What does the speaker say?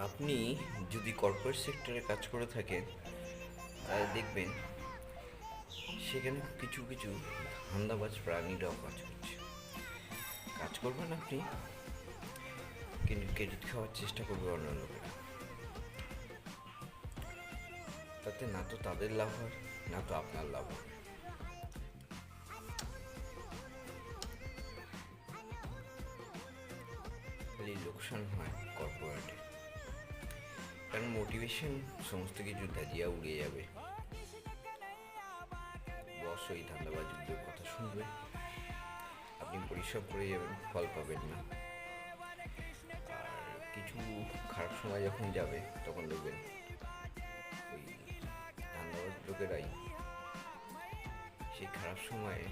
আপনি যদি কর্পোরেট সেক্টরে কাজ করে থাকেন তাহলে দেখবেন সেখানে কিছু কিছু ধান্দাবাজ প্রাণীরাও কাজ করছে। কাজ করবেন আপনি, কিন্তু ক্রেডিট খাওয়ার চেষ্টা করবে অন্য লোকেরা। তাতে না তো তাদের লাভ হয়, না তো আপনার লাভ হয়। খালি লোকসান হয় কর্পোরেটে, কারণ মোটিভেশন সমস্ত কিছু দাজিয়া উড়ে যাবে। বস ওই ধান্দাবাজদের কথা শুনবে, আপনি পরিশ্রম করে যাবেন, ফল পাবেন না। আর কিছু খারাপ সময় যখন যাবে তখন দেখবেন ওই ধান্দাবাজ লোকেরাই সেই খারাপ সময়ে